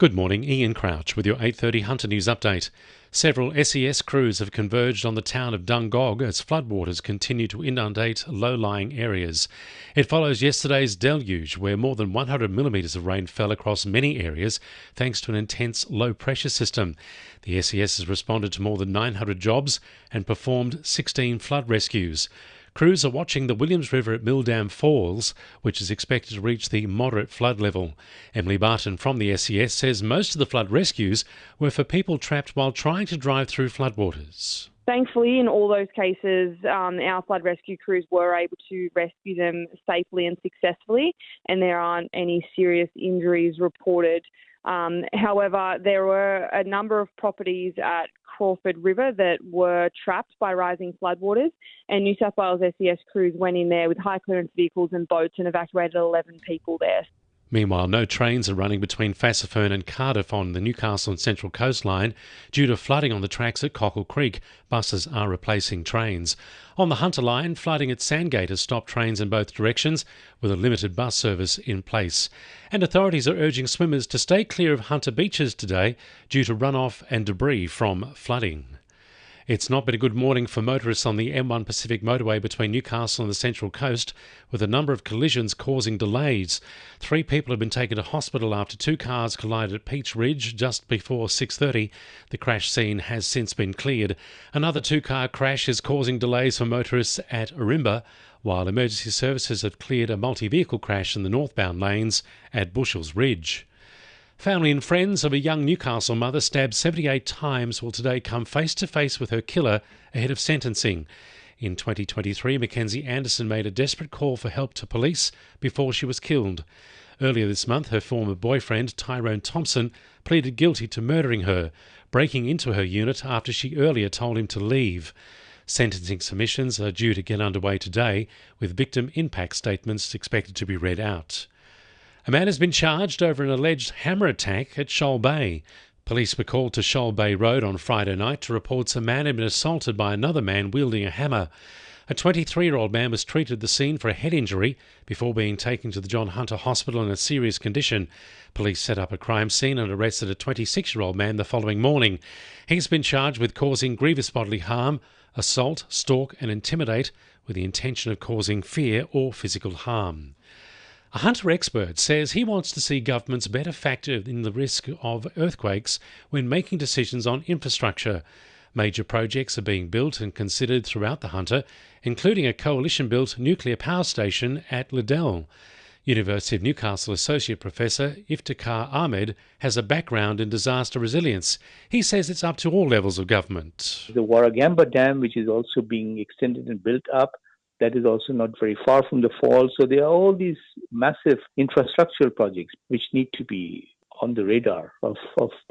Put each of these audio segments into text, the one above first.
Good morning, Ian Crouch with your 8:30 Hunter News Update. Several SES crews have converged on the town of Dungog as floodwaters continue to inundate low-lying areas. It follows yesterday's deluge where more than 100 millimetres of rain fell across many areas thanks to an intense low-pressure system. The SES has responded to more than 900 jobs and performed 16 flood rescues. Crews are watching the Williams River at Milldam Falls, which is expected to reach the moderate flood level. Emily Barton from the SES says most of the flood rescues were for people trapped while trying to drive through floodwaters. Thankfully, in all those cases, our flood rescue crews were able to rescue them safely and successfully, and there aren't any serious injuries reported. However, there were a number of properties at Crawford River that were trapped by rising floodwaters, and New South Wales SES crews went in there with high clearance vehicles and boats and evacuated 11 people there. Meanwhile, no trains are running between Fassifern and Cardiff on the Newcastle and Central Coastline due to flooding on the tracks at Cockle Creek. Buses are replacing trains. On the Hunter Line, flooding at Sandgate has stopped trains in both directions with a limited bus service in place. And authorities are urging swimmers to stay clear of Hunter beaches today due to runoff and debris from flooding. It's not been a good morning for motorists on the M1 Pacific motorway between Newcastle and the Central Coast, with a number of collisions causing delays. 3 people have been taken to hospital after 2 cars collided at Peach Ridge just before 6:30. The crash scene has since been cleared. Another 2-car crash is causing delays for motorists at Ourimbah, while emergency services have cleared a multi-vehicle crash in the northbound lanes at Bushells Ridge. Family and friends of a young Newcastle mother stabbed 78 times will today come face-to-face with her killer ahead of sentencing. In 2023, Mackenzie Anderson made a desperate call for help to police before she was killed. Earlier this month, her former boyfriend, Tyrone Thompson, pleaded guilty to murdering her, breaking into her unit after she earlier told him to leave. Sentencing submissions are due to get underway today, with victim impact statements expected to be read out. A man has been charged over an alleged hammer attack at Shoal Bay. Police were called to Shoal Bay Road on Friday night to report a man had been assaulted by another man wielding a hammer. A 23-year-old man was treated at the scene for a head injury before being taken to the John Hunter Hospital in a serious condition. Police set up a crime scene and arrested a 26-year-old man the following morning. He's been charged with causing grievous bodily harm, assault, stalk and intimidate with the intention of causing fear or physical harm. A Hunter expert says he wants to see governments better factor in the risk of earthquakes when making decisions on infrastructure. Major projects are being built and considered throughout the Hunter, including a coalition-built nuclear power station at Liddell. University of Newcastle Associate Professor Iftikhar Ahmed has a background in disaster resilience. He says it's up to all levels of government. The Warragamba Dam, which is also being extended and built up, that is also not very far from the fall. So there are all these massive infrastructural projects which need to be on the radar of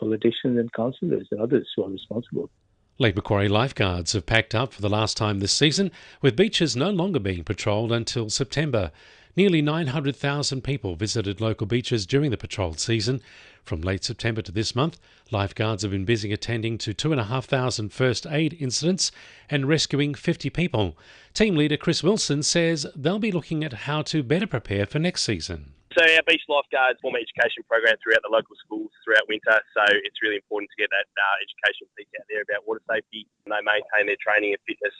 politicians and councillors and others who are responsible. Lake Macquarie lifeguards have packed up for the last time this season, with beaches no longer being patrolled until September. Nearly 900,000 people visited local beaches during the patrolled season. From late September to this month, lifeguards have been busy attending to 2,500 first aid incidents and rescuing 50 people. Team leader Chris Wilson says they'll be looking at how to better prepare for next season. So our beach lifeguards form an education program throughout the local schools throughout winter, so it's really important to get that education piece out there about water safety, and they maintain their training and fitness.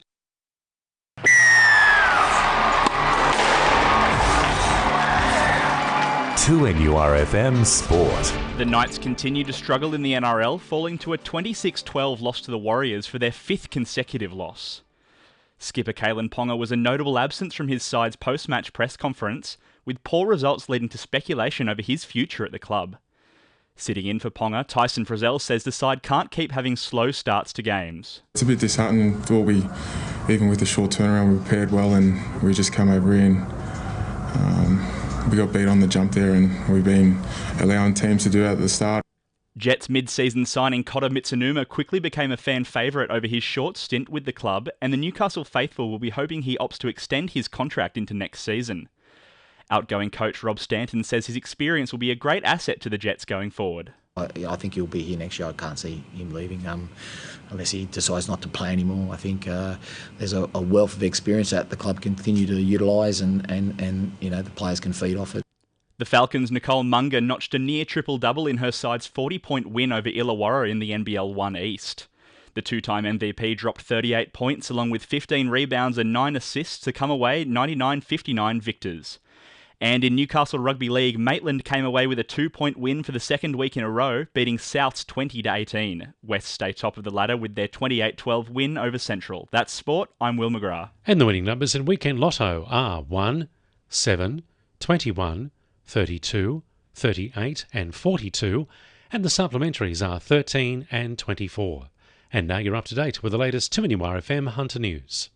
2NURFM Sport. The Knights continue to struggle in the NRL, falling to a 26-12 loss to the Warriors for their 5th consecutive loss. Skipper Kalen Ponga was a notable absence from his side's post-match press conference, with poor results leading to speculation over his future at the club. Sitting in for Ponga, Tyson Frizzell says the side can't keep having slow starts to games. It's a bit disheartening. Thought even with the short turnaround, we prepared well and we just come over here and we got beat on the jump there, and we've been allowing teams to do that at the start. Jets mid-season signing Kota Mitsunuma quickly became a fan favourite over his short stint with the club, and the Newcastle faithful will be hoping he opts to extend his contract into next season. Outgoing coach Rob Stanton says his experience will be a great asset to the Jets going forward. I think he'll be here next year. I can't see him leaving unless he decides not to play anymore. I think there's a wealth of experience that the club continue to utilise and the players can feed off it. The Falcons' Nicole Munger notched a near triple-double in her side's 40-point win over Illawarra in the NBL 1 East. The two-time MVP dropped 38 points along with 15 rebounds and 9 assists to come away 99-59 victors. And in Newcastle Rugby League, Maitland came away with a 2-point win for the second week in a row, beating Souths 20-18. West stay top of the ladder with their 28-12 win over Central. That's sport. I'm Will McGrath. And the winning numbers in Weekend Lotto are 1, 7, 21, 32, 38 and 42, and the supplementaries are 13 and 24. And now you're up to date with the latest 2NURFM Hunter News.